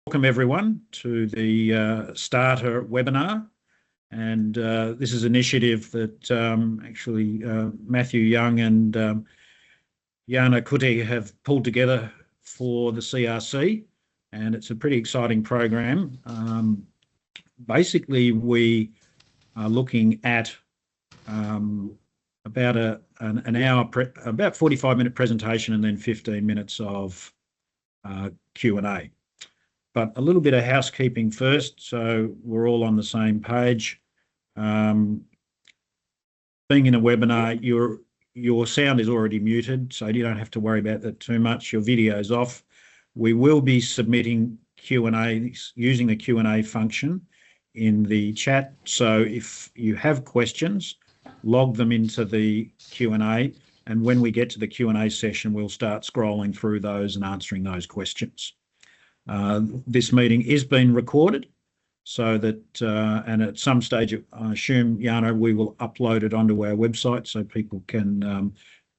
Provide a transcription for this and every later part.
Welcome everyone to the Starter webinar, and this is an initiative that actually Matthew Young and Jana Kuti have pulled together for the CRC, and it's a pretty exciting program. Basically, we are looking at about an hour, about 45-minute presentation and then 15 minutes of Q&A. But a little bit of housekeeping first, so we're all on the same page. Being in a webinar, your sound is already muted, so you don't have to worry about that too much. Your video's off. We will be submitting Q&A using the Q&A function in the chat. So if you have questions, log them into the Q&A, and when we get to the Q&A session, we'll start scrolling through those and answering those questions. This meeting is being recorded, so that, and at some stage, I assume, Jana, we will upload it onto our website so people can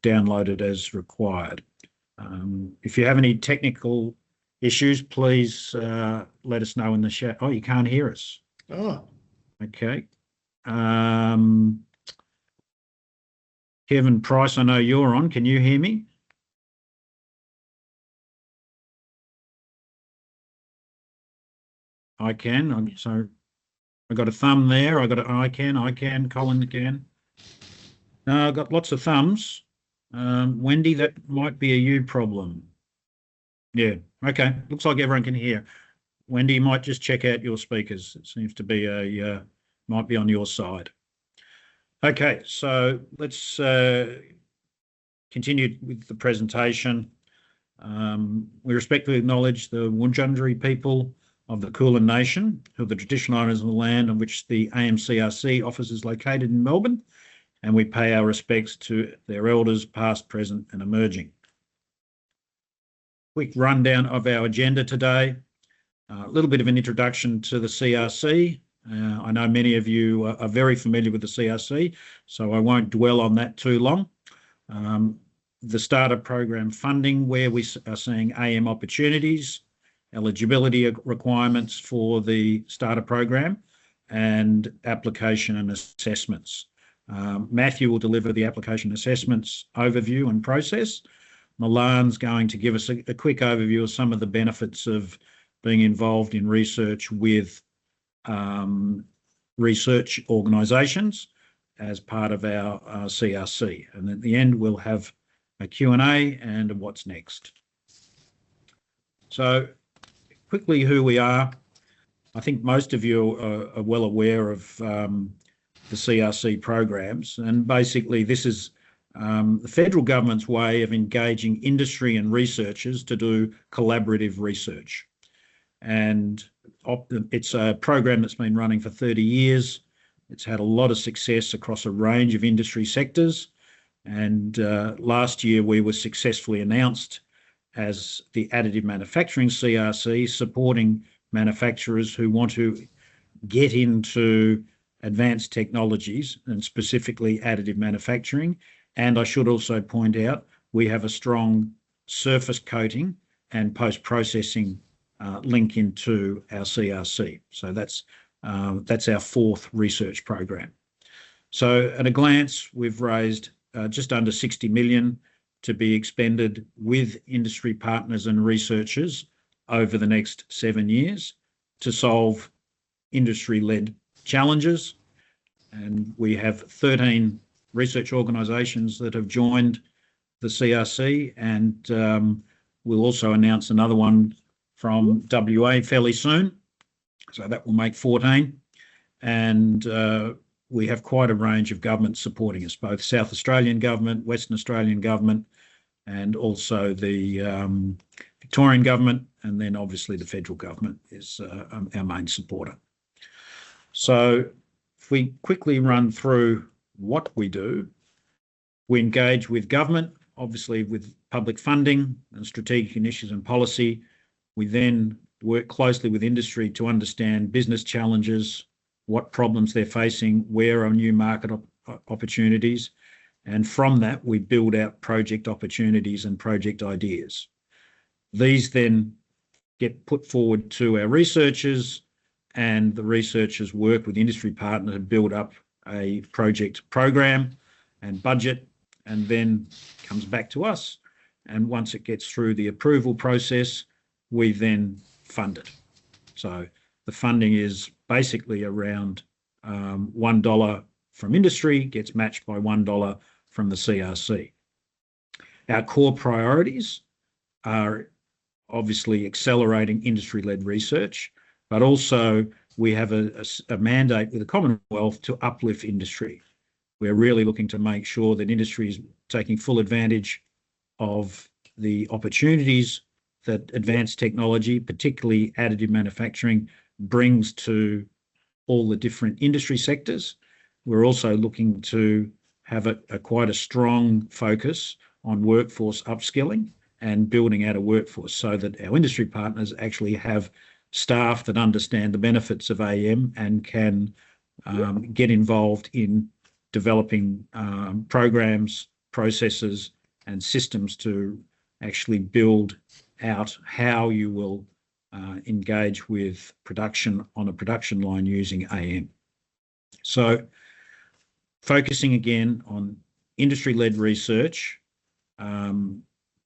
download it as required. If you have any technical issues, please let us know in the chat. Oh, you can't hear us. Oh. Okay. Kevin Price, I know you're on. Can you hear me? I can. So I got a thumb there. I can. Colin can. No, I've got lots of thumbs. Wendy, that might be a you problem. Yeah. Okay. Looks like everyone can hear. Wendy, you might just check out your speakers. It seems to be might be on your side. Okay. So let's continue with the presentation. We respectfully acknowledge the Wurundjeri people of the Kulin Nation, who are the traditional owners of the land on which the AMCRC office is located in Melbourne, and we pay our respects to their elders, past, present and emerging. Quick rundown of our agenda today. A little bit of an introduction to the CRC. I know many of you are very familiar with the CRC, so I won't dwell on that too long. The starter program funding, where we are seeing AM opportunities, eligibility requirements for the starter program, and application and assessments. Matthew will deliver the application assessments overview and process. Milan's going to give us a quick overview of some of the benefits of being involved in research with research organisations as part of our CRC. And at the end, we'll have a Q&A and what's next. So quickly, who we are. I think most of you are well aware of the CRC programs, and basically this is the federal government's way of engaging industry and researchers to do collaborative research. And it's a program that's been running for 30 years. It's had a lot of success across a range of industry sectors, and last year we were successfully announced as the Additive Manufacturing CRC, supporting manufacturers who want to get into advanced technologies and specifically additive manufacturing. And I should also point out, we have a strong surface coating and post-processing link into our CRC. So that's our fourth research program. So at a glance, we've raised just under 60 million to be expended with industry partners and researchers over the next 7 years to solve industry-led challenges. And we have 13 research organisations that have joined the CRC, and we'll also announce another one from WA fairly soon. So that will make 14. And we have quite a range of governments supporting us, both South Australian government, Western Australian government, and also the Victorian government, and then obviously the federal government is our main supporter. So if we quickly run through what we do, we engage with government, obviously with public funding and strategic initiatives and policy. We then work closely with industry to understand business challenges, what problems they're facing, where are new market opportunities, and from that we build out project opportunities and project ideas. These then get put forward to our researchers, and the researchers work with industry partners to build up a project program and budget, and then comes back to us. And once it gets through the approval process, we then fund it. So the funding is basically around $1 from industry gets matched by $1 from the CRC. Our core priorities are obviously accelerating industry-led research, but also we have a mandate with the Commonwealth to uplift industry. We're really looking to make sure that industry is taking full advantage of the opportunities that advanced technology, particularly additive manufacturing, brings to all the different industry sectors. We're also looking to have quite a strong focus on workforce upskilling and building out a workforce so that our industry partners actually have staff that understand the benefits of AM and can get involved in developing programs, processes, and systems to actually build out how you will engage with production on a production line using AM. So focusing again on industry-led research,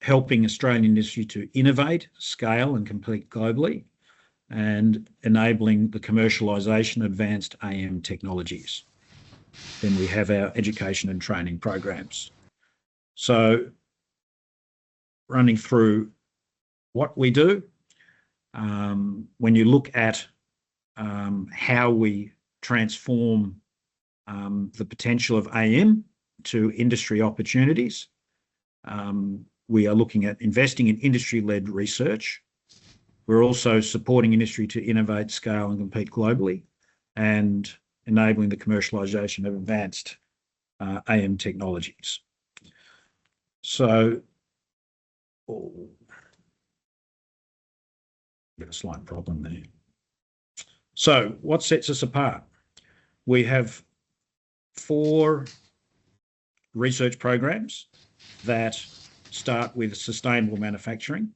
helping Australian industry to innovate, scale and compete globally, and enabling the commercialisation of advanced AM technologies. Then we have our education and training programs. So running through what we do, when you look at how we transform the potential of AM to industry opportunities, we are looking at investing in industry-led research. We're also supporting industry to innovate, scale and compete globally, and enabling the commercialisation of advanced AM technologies. So, got a slight problem there. So what sets us apart? We have 4 research programs that start with sustainable manufacturing.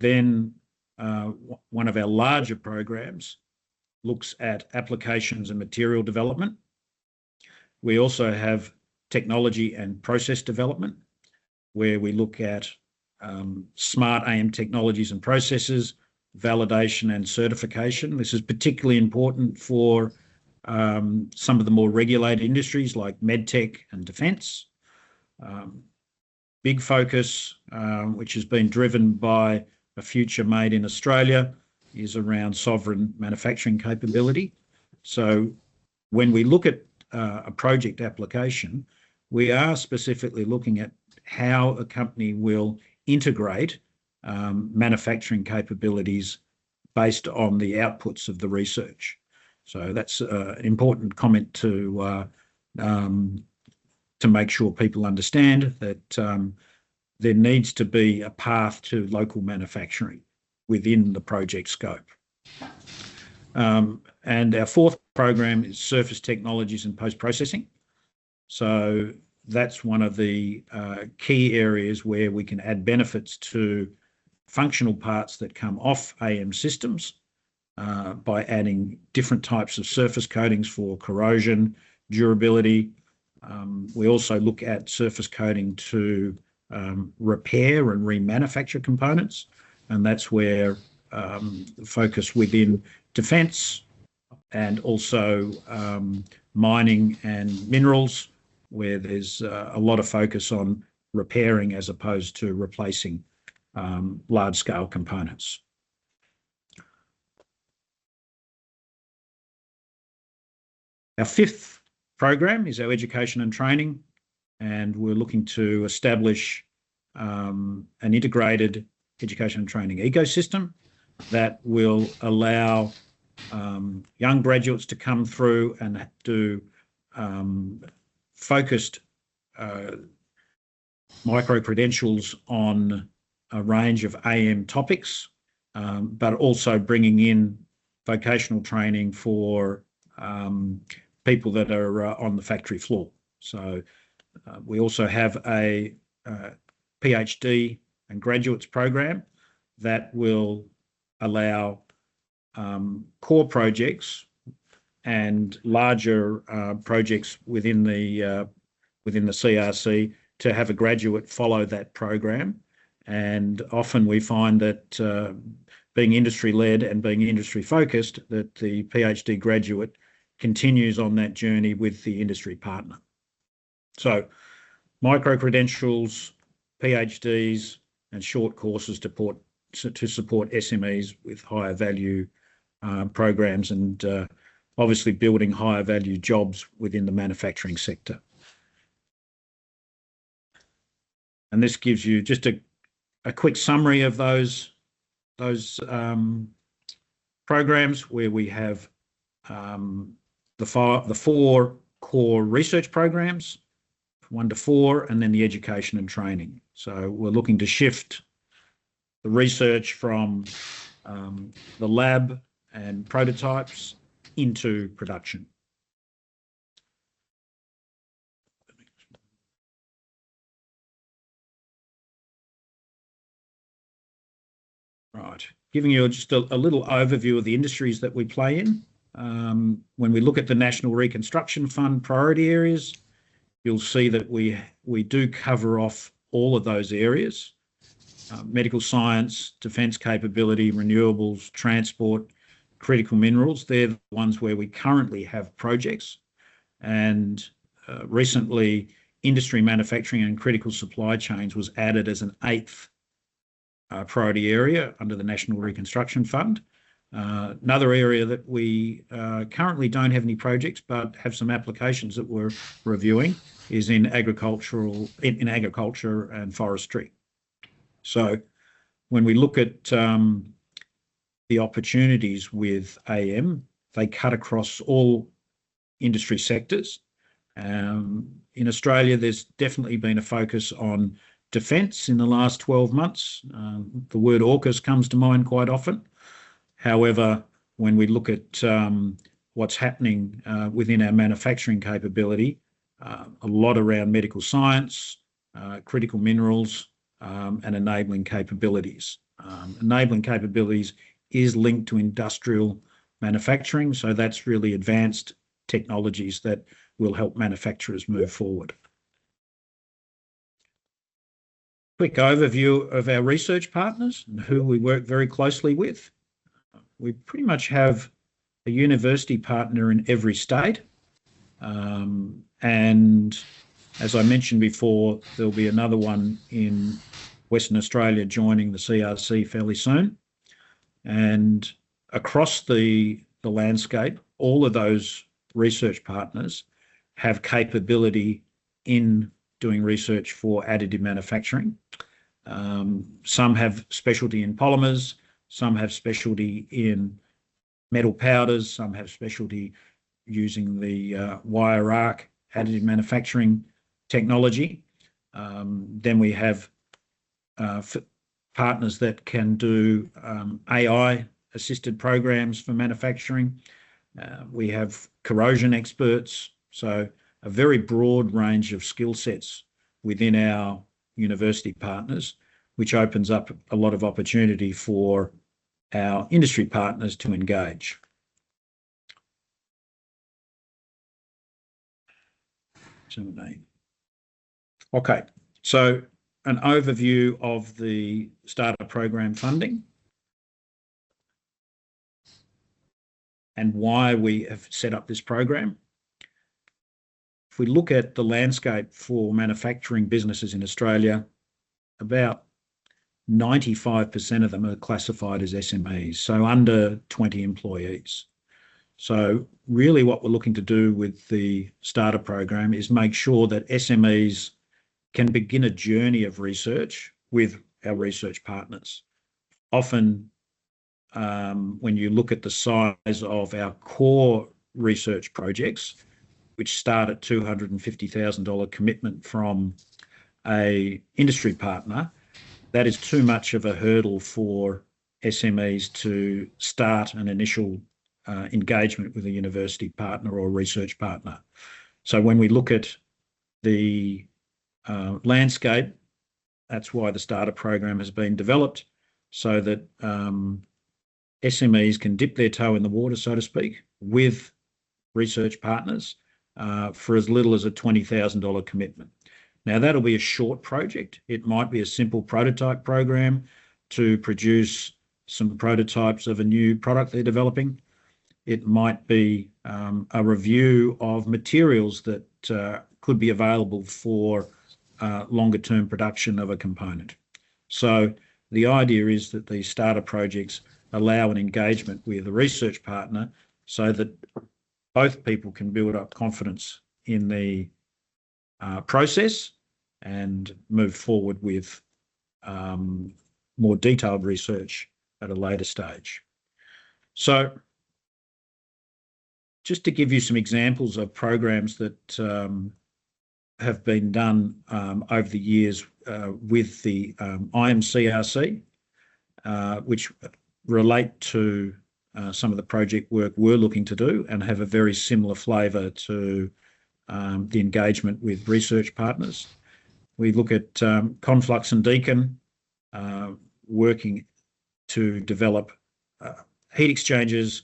Then one of our larger programs looks at applications and material development. We also have technology and process development, where we look at smart AM technologies and processes, validation and certification. This is particularly important for some of the more regulated industries like medtech and defence. Big focus, which has been driven by a future made in Australia, is around sovereign manufacturing capability. So when we look at a project application, we are specifically looking at how a company will integrate manufacturing capabilities based on the outputs of the research. So that's an important comment to make sure people understand that there needs to be a path to local manufacturing within the project scope. And our 4th program is surface technologies and post-processing. So that's one of the key areas where we can add benefits to functional parts that come off AM systems by adding different types of surface coatings for corrosion, durability. We also look at surface coating to repair and remanufacture components, and that's where the focus within defence and also mining and minerals, where there's a lot of focus on repairing as opposed to replacing large-scale components. Our 5th program is our education and training, and we're looking to establish an integrated education and training ecosystem that will allow young graduates to come through and do focused micro-credentials on a range of AM topics, but also bringing in vocational training for people that are on the factory floor. So we also have a PhD and graduates program that will allow core projects and larger projects within the CRC to have a graduate follow that program. And often we find that being industry-led and being industry-focused, that the PhD graduate continues on that journey with the industry partner. So micro-credentials, PhDs, and short courses to support SMEs with higher value programs, and obviously building higher value jobs within the manufacturing sector. And this gives you just a quick summary of those programs, where we have the four core research programs, 1 to 4, and then the education and training. So we're looking to shift the research from the lab and prototypes into production. Right, giving you just a little overview of the industries that we play in. When we look at the National Reconstruction Fund priority areas, you'll see that we do cover off all of those areas. Medical science, defence capability, renewables, transport, critical minerals, they're the ones where we currently have projects. And recently, industry, manufacturing and critical supply chains was added as an 8th priority area under the National Reconstruction Fund. Another area that we currently don't have any projects but have some applications that we're reviewing is in agriculture and forestry. So when we look at the opportunities with AM, they cut across all industry sectors. In Australia, there's definitely been a focus on defence in the last 12 months. The word AUKUS comes to mind quite often. However, when we look at what's happening within our manufacturing capability, a lot around medical science, critical minerals, and enabling capabilities. Enabling capabilities is linked to industrial manufacturing, so that's really advanced technologies that will help manufacturers move forward. Quick overview of our research partners and who we work very closely with. We pretty much have a university partner in every state. And as I mentioned before, there'll be another one in Western Australia joining the CRC fairly soon. And across the landscape, all of those research partners have capability in doing research for additive manufacturing. Some have specialty in polymers, some have specialty in metal powders, some have specialty using the wire arc additive manufacturing technology. Then we have partners that can do AI-assisted programs for manufacturing. We have corrosion experts, so a very broad range of skill sets within our university partners, which opens up a lot of opportunity for our industry partners to engage. Okay, so an overview of the starter program funding and why we have set up this program. If we look at the landscape for manufacturing businesses in Australia, about 95% of them are classified as SMEs, so under 20 employees. So really what we're looking to do with the starter program is make sure that SMEs can begin a journey of research with our research partners. Often, when you look at the size of our core research projects, which start at $250,000 commitment from an industry partner, that is too much of a hurdle for SMEs to start an initial engagement with a university partner or research partner. So when we look at the landscape, that's why the starter program has been developed, so that SMEs can dip their toe in the water, so to speak, with research partners for as little as a $20,000 commitment. Now, that'll be a short project. It might be a simple prototype program to produce some prototypes of a new product they're developing. It might be a review of materials that could be available for longer term production of a component. So the idea is that these starter projects allow an engagement with a research partner so that both people can build up confidence in the process and move forward with more detailed research at a later stage. So just to give you some examples of programs that have been done over the years with the AMCRC, which relate to some of the project work we're looking to do and have a very similar flavour to the engagement with research partners. We look at Conflux and Deakin working to develop heat exchangers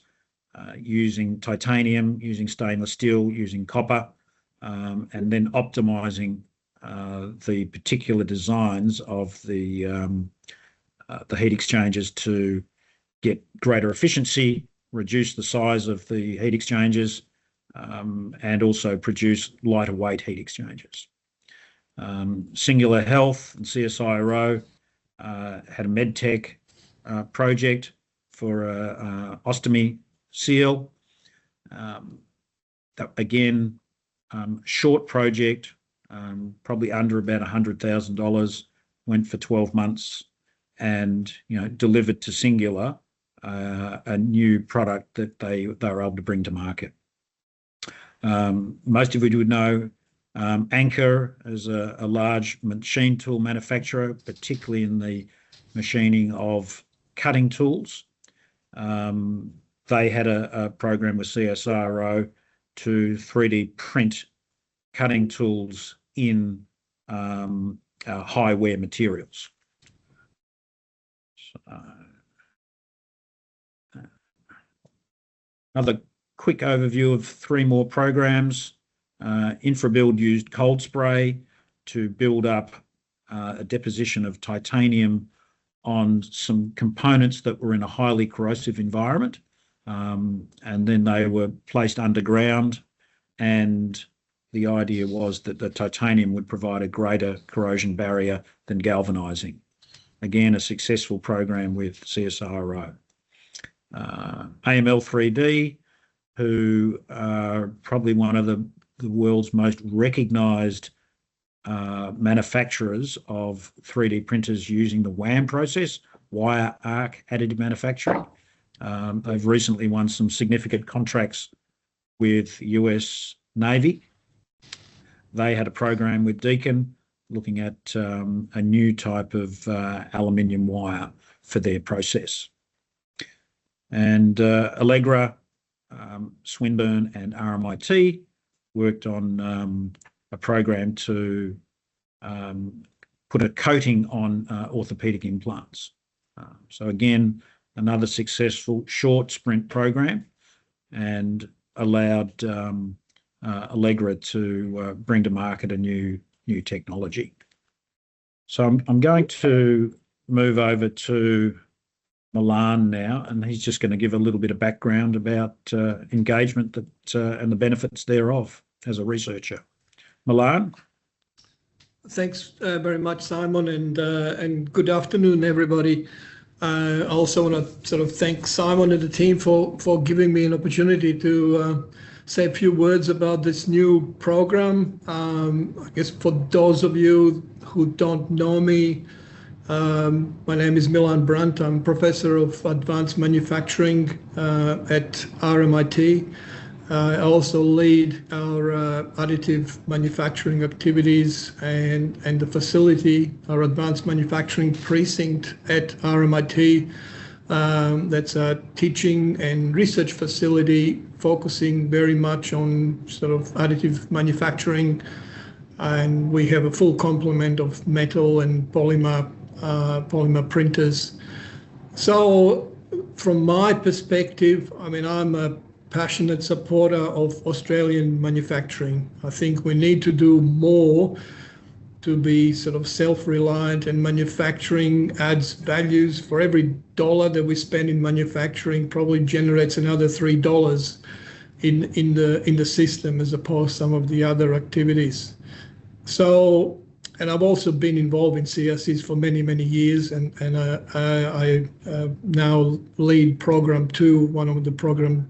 using titanium, using stainless steel, using copper, and then optimising the particular designs of the heat exchangers to get greater efficiency, reduce the size of the heat exchangers, and also produce lighter weight heat exchangers. Singular Health and CSIRO had a medtech project for an ostomy seal. Again, short project, probably under about $100,000, went for 12 months and delivered to Singular a new product that they were able to bring to market. Most of you would know Anchor is a large machine tool manufacturer, particularly in the machining of cutting tools. They had a program with CSIRO to 3D print cutting tools in high wear materials. Another quick overview of 3 more programs. InfraBuild used cold spray to build up a deposition of titanium on some components that were in a highly corrosive environment, and then they were placed underground, and the idea was that the titanium would provide a greater corrosion barrier than galvanizing. Again, a successful program with CSIRO. AML3D, who are probably one of the world's most recognised manufacturers of 3D printers using the WAM process, wire arc additive manufacturing. They've recently won some significant contracts with US Navy. They had a program with Deakin looking at a new type of aluminium wire for their process. And Allegra, Swinburne and RMIT worked on a program to put a coating on orthopedic implants. So again, another successful short sprint program, and allowed Allegra to bring to market a new technology. So I'm going to move over to Milan now, and he's just going to give a little bit of background about engagement and the benefits thereof as a researcher. Milan? Thanks very much, Simon, and good afternoon, everybody. I also want to sort of thank Simon and the team for giving me an opportunity to say a few words about this new program. I guess for those of you who don't know me, my name is Milan Brandt. I'm professor of advanced manufacturing at RMIT. I also lead our additive manufacturing activities and the facility, our advanced manufacturing precinct at RMIT. That's a teaching and research facility focusing very much on sort of additive manufacturing. And we have a full complement of metal and polymer printers. So from my perspective, I mean, I'm a passionate supporter of Australian manufacturing. I think we need to do more to be sort of self-reliant, and manufacturing adds values. For every dollar that we spend in manufacturing, probably generates another $3 in the system, as opposed to some of the other activities. So, and I've also been involved in CRCs for many, many years, and I now lead Program 2, one of the program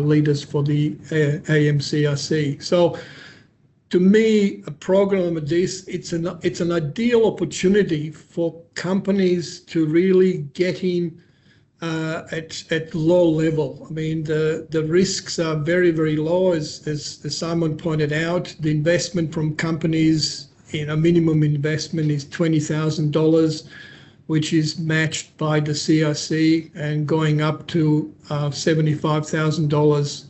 leaders for the AMCRC. So to me, a program like this, it's an ideal opportunity for companies to really get in at low level. I mean, the risks are very, very low, as Simon pointed out. The investment from companies, minimum investment is $20,000, which is matched by the CRC, and going up to $75,000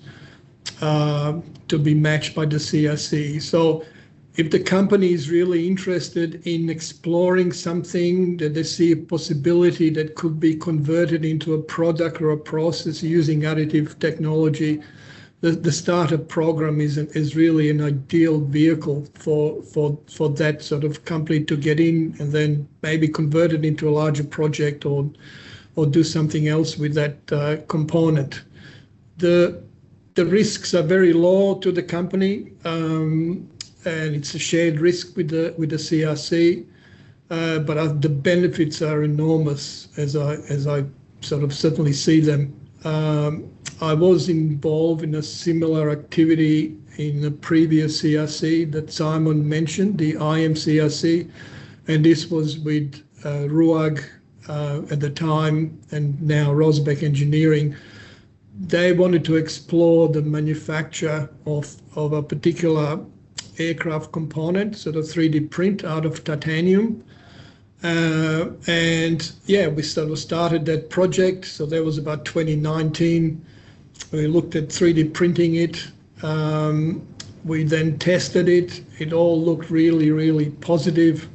to be matched by the CRC. So if the company is really interested in exploring something that they see a possibility that could be converted into a product or a process using additive technology, the startup program is really an ideal vehicle for that sort of company to get in, and then maybe convert it into a larger project, or do something else with that component. The risks are very low to the company, and it's a shared risk with the CRC, but the benefits are enormous as I sort of certainly see them. I was involved in a similar activity in the previous CRC that Simon mentioned, the AMCRC, and this was with RUAG at the time, and now Rosbeck Engineering. They wanted to explore the manufacture of a particular aircraft component, sort of 3D print out of titanium. And yeah, we sort of started that project. So that was about 2019. We looked at 3D printing it. We then tested it. It all looked really, really positive.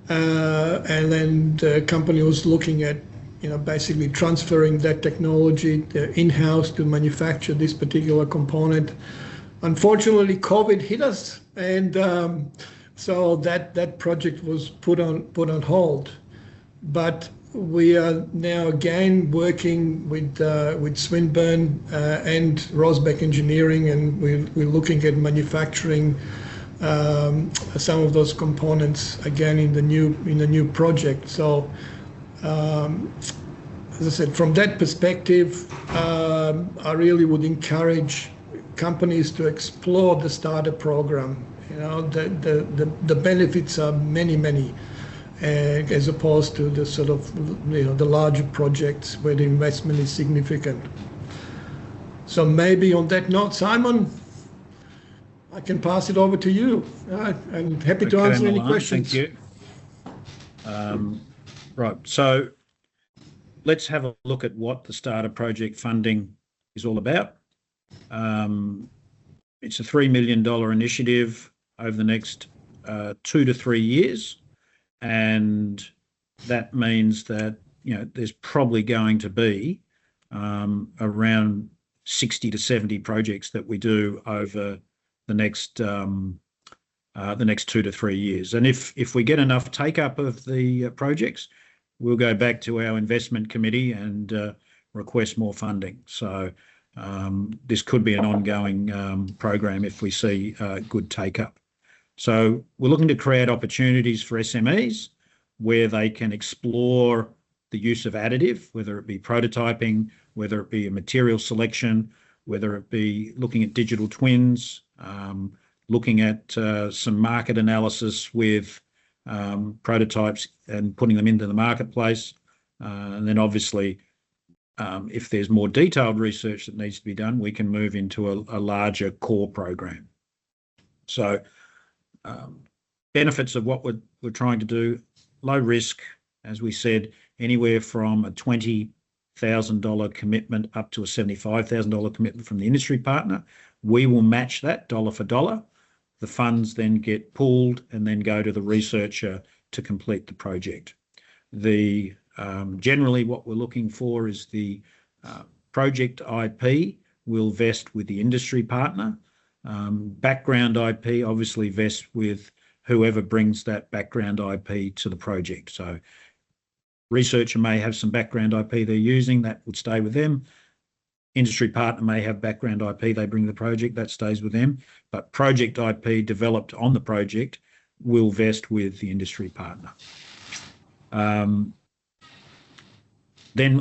And then the company was looking at, basically transferring that technology in-house to manufacture this particular component. Unfortunately, COVID hit us, and so that project was put on hold. But we are now again working with Swinburne and Rosbeck Engineering, and we're looking at manufacturing some of those components again in the new project. So, as I said, from that perspective, I really would encourage companies to explore the starter program. The benefits are many, as opposed to the sort of the larger projects where the investment is significant. So maybe on that note, Simon, I can pass it over to you. I'm happy to answer any questions. Thank you. Right, so let's have a look at what the starter project funding is all about. It's a $3 million initiative over the next 2 to 3 years, and that means that there's probably going to be around 60 to 70 projects that we do over the next 2 to 3 years. And if we get enough take up of the projects, we'll go back to our investment committee and request more funding. So this could be an ongoing program if we see good take up. So we're looking to create opportunities for SMEs where they can explore the use of additive, whether it be prototyping, whether it be a material selection, whether it be looking at digital twins, looking at some market analysis with prototypes and putting them into the marketplace. And then obviously, if there's more detailed research that needs to be done, we can move into a larger core program. So benefits of what we're trying to do: low risk, as we said, anywhere from a $20,000 commitment up to a $75,000 commitment from the industry partner. We will match that dollar for dollar. The funds then get pooled and then go to the researcher to complete the project. Generally what we're looking for is the Project IP will vest with the industry partner. Background IP obviously vests with whoever brings that background IP to the project. So researcher may have some background IP they're using, that would stay with them. Industry partner may have background IP they bring to the project, that stays with them. But project IP developed on the project will vest with the industry partner. Then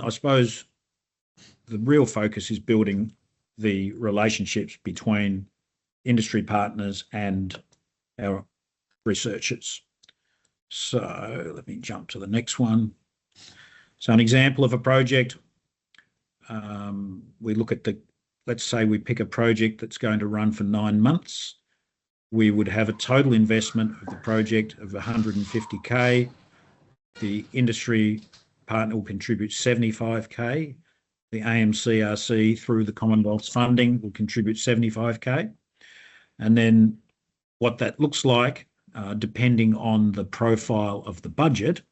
I suppose the real focus is building the relationships between industry partners and our researchers. So let me jump to the next one. So an example of a project, we look at let's say we pick a project that's going to run for 9 months. We would have a total investment of the project of 150K. The industry partner will contribute 75K. The AMCRC, through the Commonwealth's funding, will contribute 75K. And then what that looks like, depending on the profile of the budget,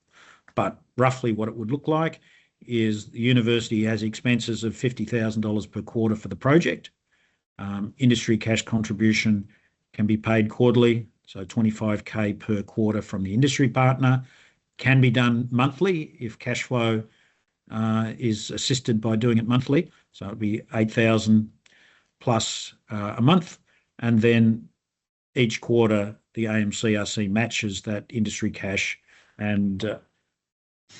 but roughly what it would look like is the university has expenses of $50,000 per quarter for the project. Industry cash contribution can be paid quarterly, so 25K per quarter from the industry partner. Can be done monthly if cash flow is assisted by doing it monthly. So it'd be 8,000 plus a month. And then each quarter, the AMCRC matches that industry cash, and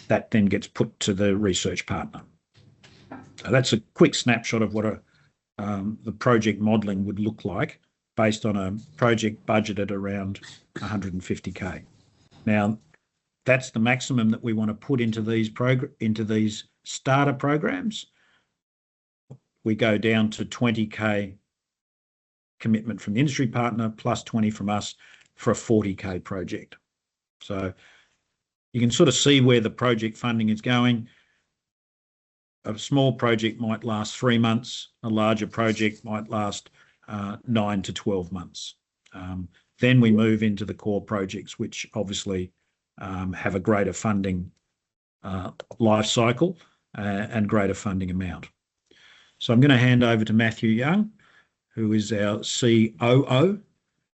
that then gets put to the research partner. So that's a quick snapshot of what the project modelling would look like based on a project budgeted around 150K. Now, that's the maximum that we want to put into these starter programs. We go down to 20K commitment from the industry partner plus 20 from us for a 40K project. So you can sort of see where the project funding is going. A small project might last 3 months. A larger project might last 9 to 12 months. Then we move into the core projects, which obviously have a greater funding life cycle and greater funding amount. So I'm going to hand over to Matthew Young, who is our COO,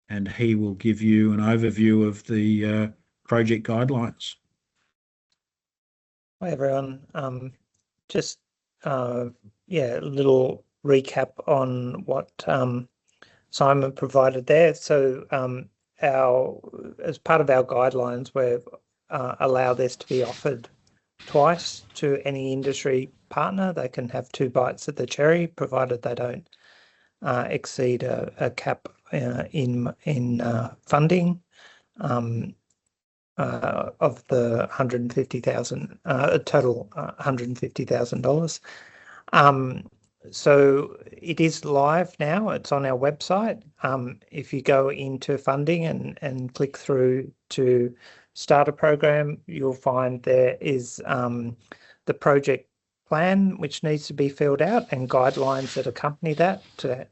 and he will give you an overview of the project guidelines. Hi everyone. Just a little recap on what Simon provided there. So as part of our guidelines, we've allowed this to be offered twice to any industry partner. They can have 2 bites at the cherry, provided they don't exceed a cap in funding of the 150,000, total $150,000. So it is live now. It's on our website. If you go into funding and click through to start a program, you'll find there is the project plan, which needs to be filled out, and guidelines that accompany that to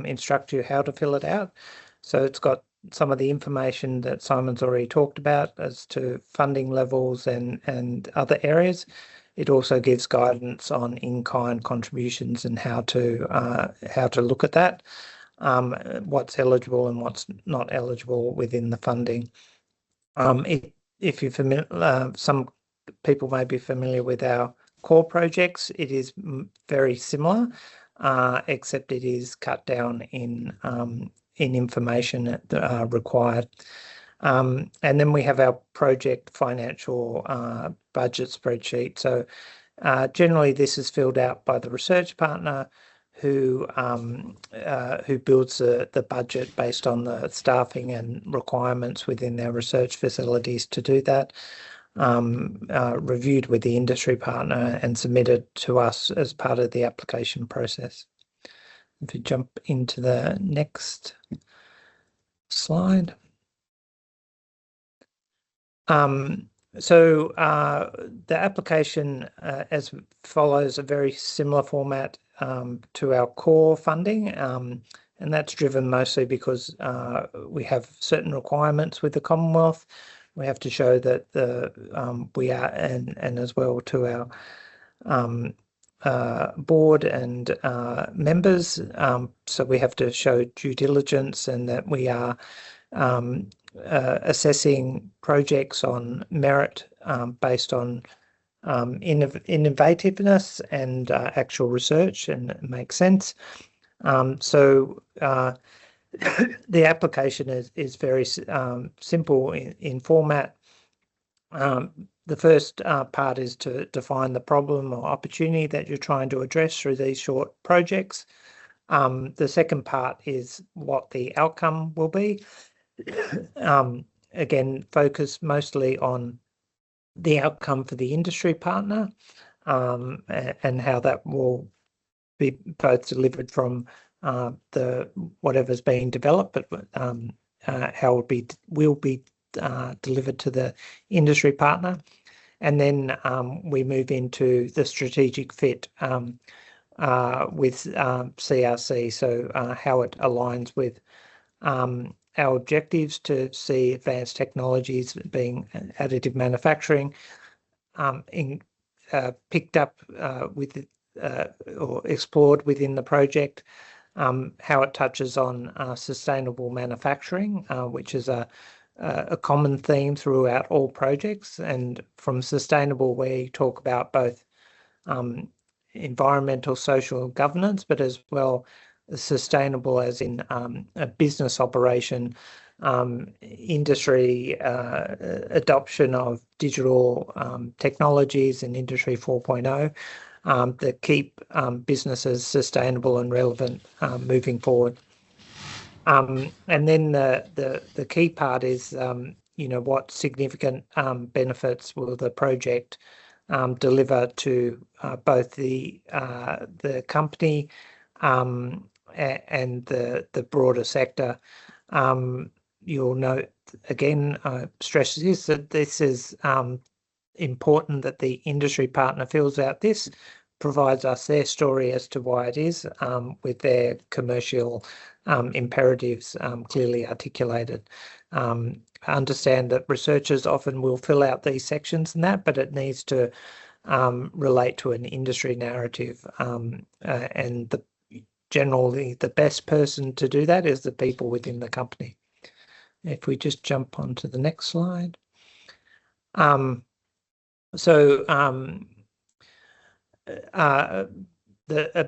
instruct you how to fill it out. So it's got some of the information that Simon's already talked about as to funding levels and other areas. It also gives guidance on in-kind contributions and how to look at that, what's eligible and what's not eligible within the funding. If you're familiar, some people may be familiar with our core projects. It is very similar, except it is cut down in information required. And then we have our project financial budget spreadsheet. So generally this is filled out by the research partner who builds the budget based on the staffing and requirements within their research facilities to do that, reviewed with the industry partner and submitted to us as part of the application process. If you jump into the next slide. So the application as follows a very similar format to our core funding, and that's driven mostly because we have certain requirements with the Commonwealth. We have to show that we are, and as well to our board and members. So we have to show due diligence and that we are assessing projects on merit based on innovativeness and actual research, and it makes sense. So the application is very simple in format. The first part is to define the problem or opportunity that you're trying to address through these short projects. The second part is what the outcome will be. Again, focus mostly on the outcome for the industry partner and how that will be both delivered from the whatever's being developed, but how it will be delivered to the industry partner. And then we move into the strategic fit with CRC, so how it aligns with our objectives to see advanced technologies being additive manufacturing picked up with or explored within the project, how it touches on sustainable manufacturing, which is a common theme throughout all projects. And from sustainable, we talk about both environmental, social, governance, but as well sustainable as in a business operation, industry adoption of digital technologies and Industry 4.0 that keep businesses sustainable and relevant moving forward. And then the key part is, what significant benefits will the project deliver to both the company and the broader sector. You'll note again, stress this, that this is important that the industry partner fills out this, provides us their story as to why it is, with their commercial imperatives clearly articulated. I understand that researchers often will fill out these sections and that, but it needs to relate to an industry narrative, and generally the best person to do that is the people within the company. If we just jump on to the next slide. A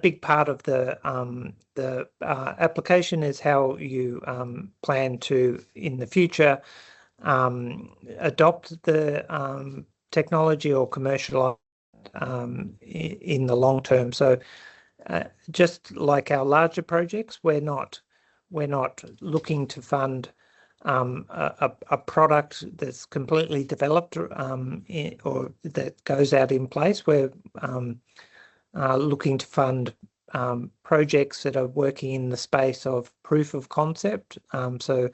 big part of the application is how you plan to, in the future, adopt the technology or commercialize in the long term. So just like our larger projects, we're not looking to fund a product that's completely developed or that goes out in place. We're looking to fund projects that are working in the space of proof of concept. So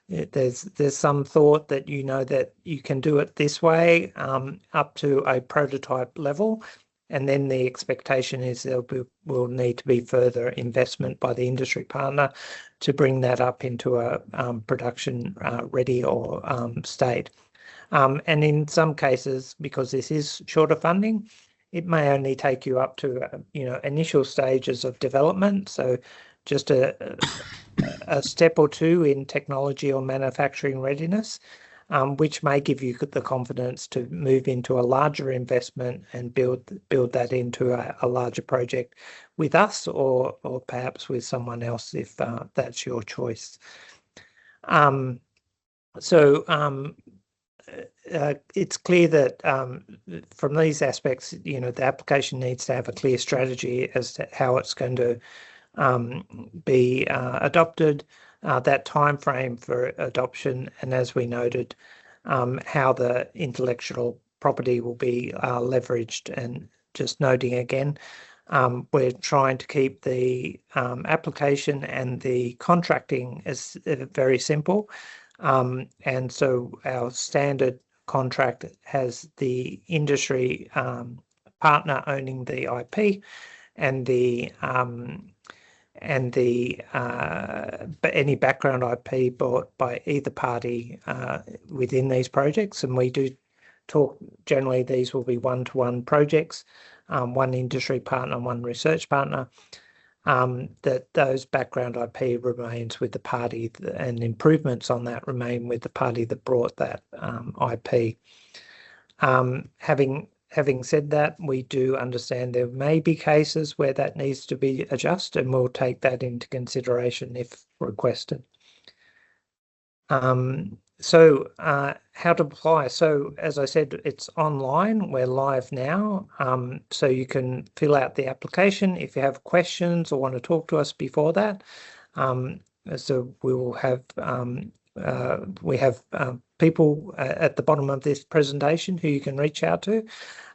there's some thought that that you can do it this way up to a prototype level, and then the expectation is there will need to be further investment by the industry partner to bring that up into a production ready or state. And in some cases, because this is shorter funding, it may only take you up to initial stages of development. So just a step or two in technology or manufacturing readiness, which may give you the confidence to move into a larger investment and build that into a larger project with us, or perhaps with someone else if that's your choice. It's clear that from these aspects, the application needs to have a clear strategy as to how it's going to be adopted, that time frame for adoption, and as we noted, how the intellectual property will be leveraged. And just noting again, we're trying to keep the application and the contracting as very simple. And so our standard contract has the industry partner owning the IP and any background IP bought by either party within these projects. And we do talk, generally these will be one-to-one projects one industry partner, one research partner, that those background IP remains with the party, and improvements on that remain with the party that brought that IP. Having said that, we do understand there may be cases where that needs to be adjusted, and we'll take that into consideration if requested. So how to apply? So as I said, it's online. We're live now. So you can fill out the application if you have questions or want to talk to us before that. So we will have people at the bottom of this presentation who you can reach out to,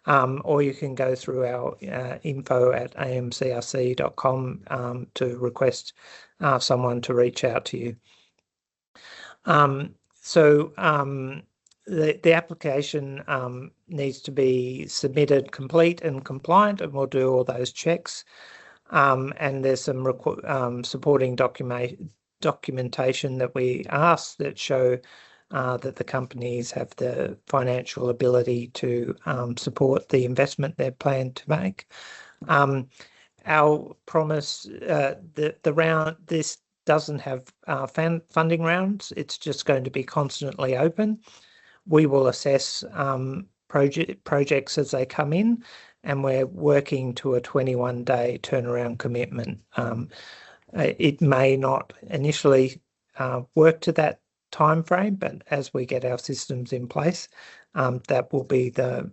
or you can go through our info@amcrc.com to request someone to reach out to you. So the application needs to be submitted complete and compliant, and we'll do all those checks. And there's some supporting documentation that we ask that show that the companies have the financial ability to support the investment they're planned to make. Our promise, this doesn't have funding rounds. It's just going to be constantly open. We will assess projects as they come in, and we're working to a 21-day turnaround commitment. It may not initially work to that time frame, but as we get our systems in place, that will be the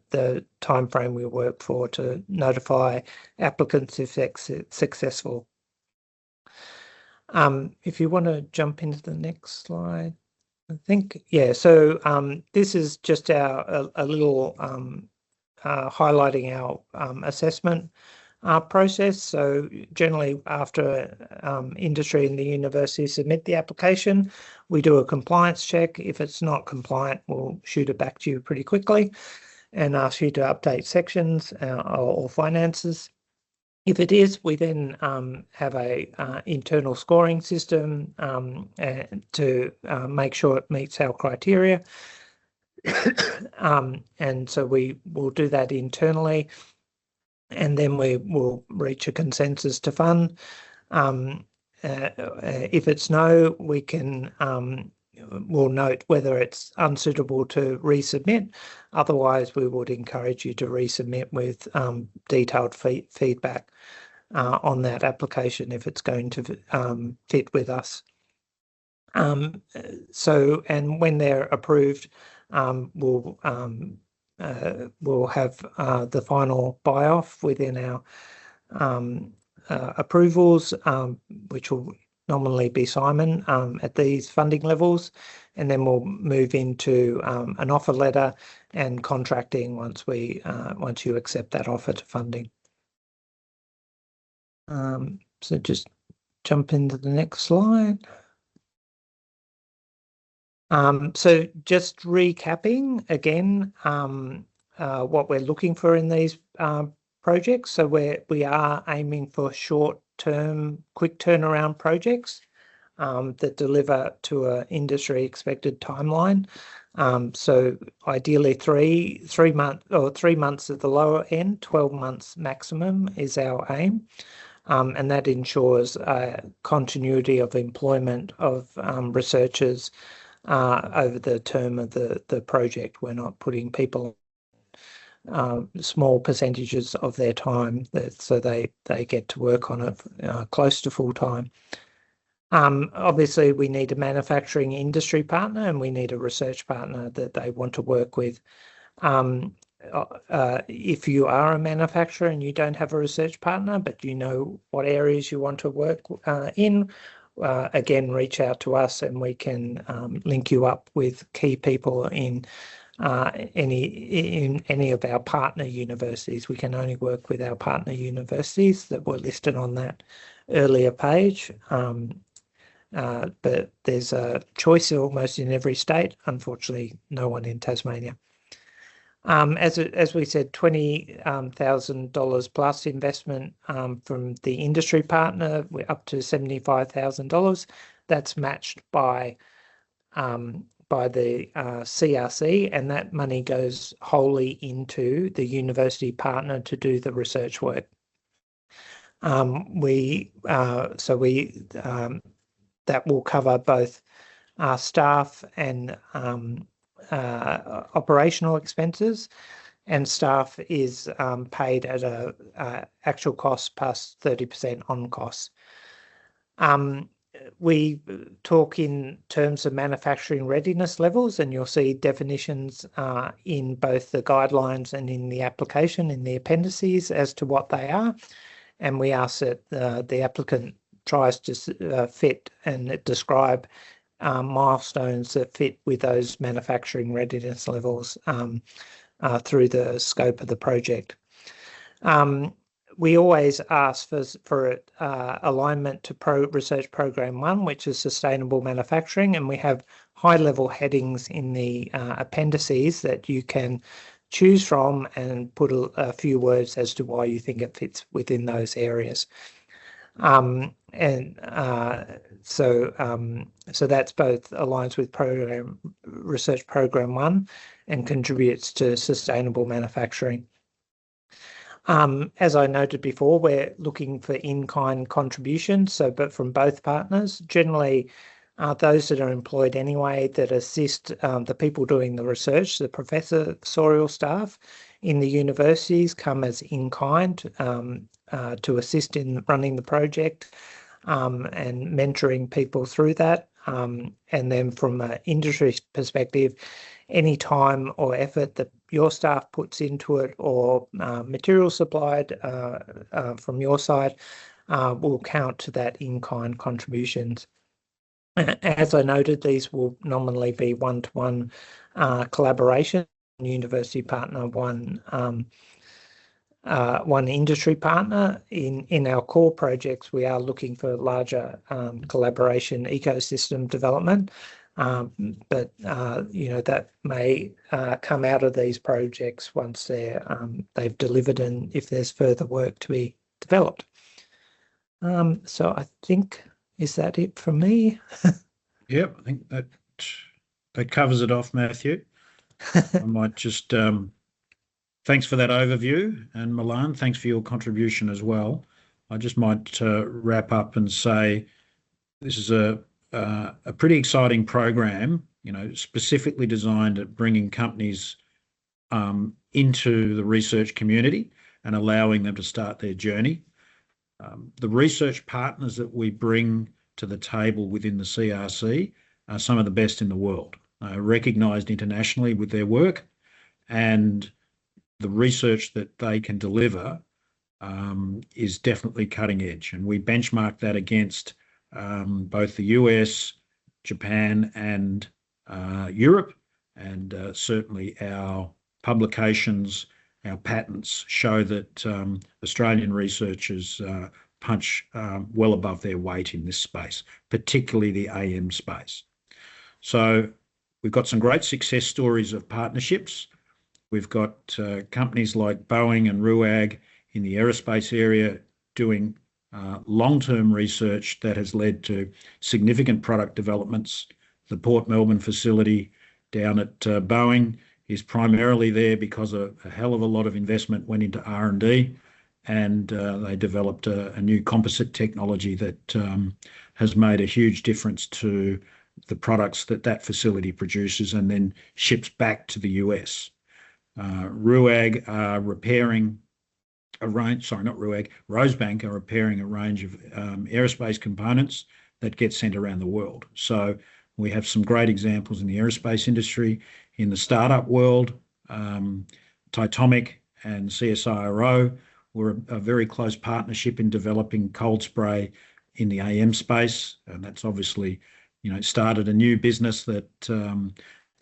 time frame we work for to notify applicants if successful. If you want to jump into the next slide, I think, yeah. So this is just a little highlighting our assessment process. So generally, after industry and the university submit the application, we do a compliance check. If it's not compliant, we'll shoot it back to you pretty quickly and ask you to update sections or finances. If it is, we then have a internal scoring system to make sure it meets our criteria. And so we will do that internally, and then we will reach a consensus to fund. If it's no, we'll note whether it's unsuitable to resubmit. Otherwise, we would encourage you to resubmit with detailed feedback on that application if it's going to fit with us. And when they're approved, we'll have the final buy-off within our approvals, which will nominally be Simon at these funding levels, and then we'll move into an offer letter and contracting once you accept that offer to funding. So just jump into the next slide. So just recapping again what we're looking for in these projects. So we are aiming for short-term, quick turnaround projects that deliver to an industry expected timeline. So ideally 3 months, or 3 months at the lower end, 12 months maximum is our aim. And that ensures continuity of employment of researchers over the term of the project. We're not putting people small percentages of their time, so they get to work on it close to full time. Obviously, we need a manufacturing industry partner, and we need a research partner that they want to work with. If you are a manufacturer and you don't have a research partner, but you know what areas you want to work in, again, reach out to us and we can link you up with key people in any of our partner universities. We can only work with our partner universities that were listed on that earlier page. But there's a choice almost in every state. Unfortunately, no one in Tasmania. As we said, $20,000 plus investment from the industry partner. We're up to $75,000. That's matched by by the CRC, and that money goes wholly into the university partner to do the research work. That will cover both staff and operational expenses, and staff is paid at a actual cost plus 30% on costs. We talk in terms of manufacturing readiness levels, and you'll see definitions in both the guidelines and in the application in the appendices as to what they are. And we ask that the applicant tries to fit and describe milestones that fit with those manufacturing readiness levels through the scope of the project. We always ask for alignment to Research Program 1, which is Sustainable Manufacturing, and we have high-level headings in the appendices that you can choose from and put a few words as to why you think it fits within those areas. So that's both aligns with Research Program 1 and contributes to sustainable manufacturing. As I noted before, we're looking for in-kind contributions, but from both partners, generally those that are employed anyway that assist the people doing the research, the professorial staff in the universities come as in-kind to assist in running the project and mentoring people through that. And then from an industry perspective, any time or effort that your staff puts into it or material supplied from your side will count to that in-kind contributions. As I noted, these will nominally be one-to-one collaboration, university partner, one industry partner. In our core projects, we are looking for larger collaboration ecosystem development, but that may come out of these projects once they've delivered and if there's further work to be developed. So I think, is that it from me? Yep, I think that covers it off, Matthew. I might just thanks for that overview, and Milan, thanks for your contribution as well. I just might wrap up and say this is a pretty exciting program, specifically designed at bringing companies into the research community and allowing them to start their journey. The research partners that we bring to the table within the CRC are some of the best in the world, recognised internationally with their work, and the research that they can deliver is definitely cutting edge. And we benchmark that against both the US, Japan, and Europe, and certainly our publications, our patents show that Australian researchers punch well above their weight in this space, particularly the AM space. So we've got some great success stories of partnerships. We've got companies like Boeing and RUAG in the aerospace area doing long-term research that has led to significant product developments. The Port Melbourne facility down at Boeing is primarily there because a hell of a lot of investment went into R&D, and they developed a new composite technology that has made a huge difference to the products that facility produces and then ships back to the US. RUAG are repairing a range, sorry, not RUAG, Rosebank are repairing a range of aerospace components that get sent around the world. So we have some great examples in the aerospace industry. In the startup world, Titomic and CSIRO were a very close partnership in developing cold spray in the AM space, and that's obviously, started a new business that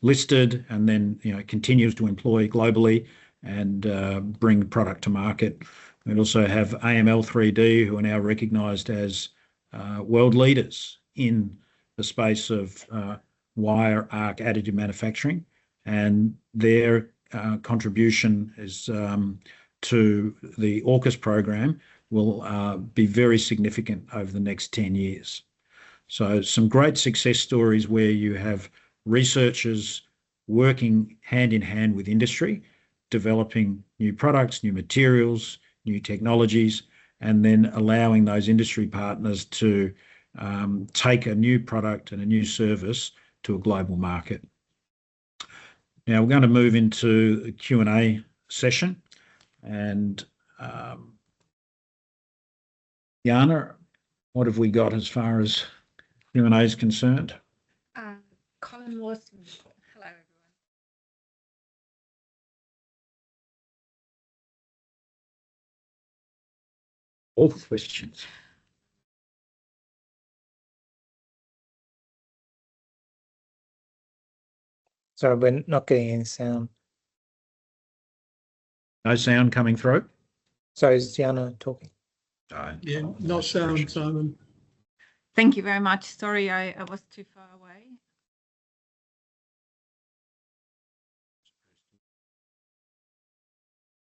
listed and then continues to employ globally and bring product to market. We also have AML3D, who are now recognised as world leaders in the space of wire arc additive manufacturing, and their contribution is to the AUKUS program will be very significant over the next 10 years. So some great success stories where you have researchers working hand in hand with industry, developing new products, new materials, new technologies, and then allowing those industry partners to take a new product and a new service to a global market. Now we're going to move into a Q&A session, and Jana, what have we got as far as Q&A is concerned? Colin Wilson. Hello, everyone. All questions. Sorry, we're not getting any sound. No sound coming through? Sorry, is Jana talking? No. Yeah, no sound, Simon. Thank you very much. Sorry, I was too far away.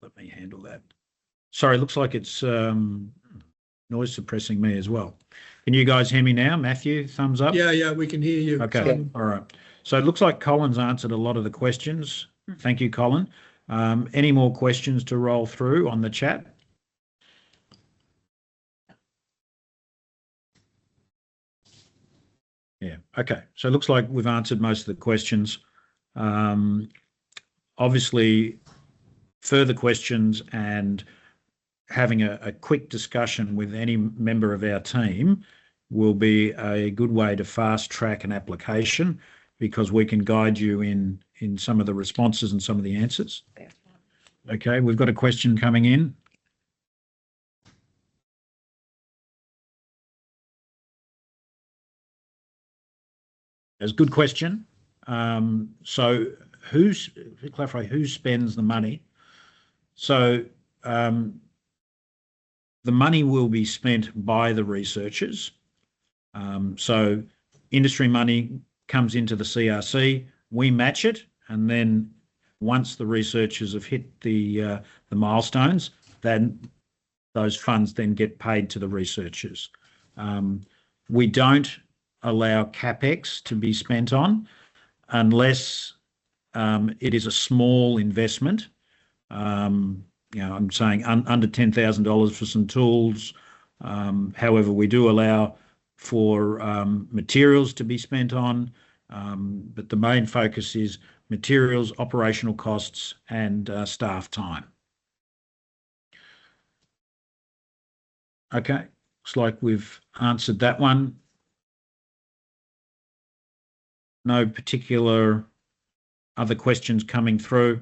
Let me handle that. Sorry, looks like it's noise suppressing me as well. Can you guys hear me now? Matthew, thumbs up? Yeah, we can hear you. Okay, Simon. all right. So it looks like Colin's answered a lot of the questions. Thank you, Colin. Any more questions to roll through on the chat? Yeah, okay. So it looks like we've answered most of the questions. Obviously, further questions and having a quick discussion with any member of our team will be a good way to fast track an application, because we can guide you in some of the responses and some of the answers. Okay, we've got a question coming in. It's a good question. So to clarify, who spends the money? So the money will be spent by the researchers. So industry money comes into the CRC, we match it, and then once the researchers have hit the milestones, then those funds then get paid to the researchers. We don't allow CapEx to be spent on unless it is a small investment. I'm saying under $10,000 for some tools. However, we do allow for materials to be spent on, but the main focus is materials, operational costs, and staff time. Okay, looks like we've answered that one. No particular other questions coming through.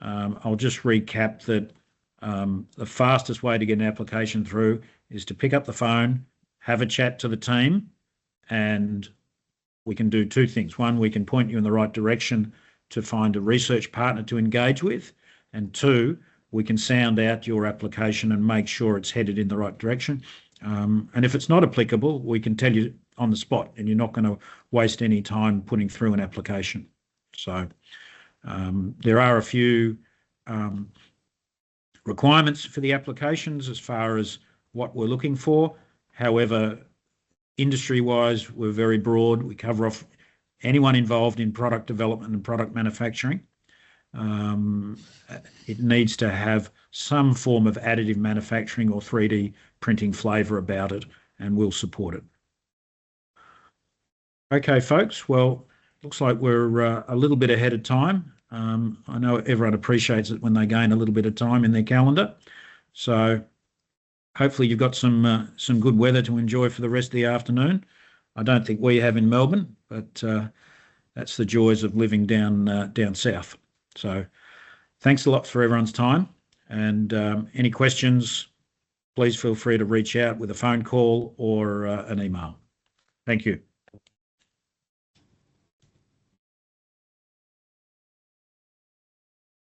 I'll just recap that the fastest way to get an application through is to pick up the phone, have a chat to the team, and we can do two things. One, we can point you in the right direction to find a research partner to engage with, and two, we can sound out your application and make sure it's headed in the right direction. And if it's not applicable, we can tell you on the spot, and you're not going to waste any time putting through an application. So there are a few requirements for the applications as far as what we're looking for. However, industry-wise, we're very broad. We cover off anyone involved in product development and product manufacturing. It needs to have some form of additive manufacturing or 3D printing flavour about it, and we'll support it. Okay, folks, well, looks like we're a little bit ahead of time. I know everyone appreciates it when they gain a little bit of time in their calendar. So hopefully you've got some good weather to enjoy for the rest of the afternoon. I don't think we have in Melbourne, but that's the joys of living down south. So thanks a lot for everyone's time, and any questions, please feel free to reach out with a phone call or an email. Thank you.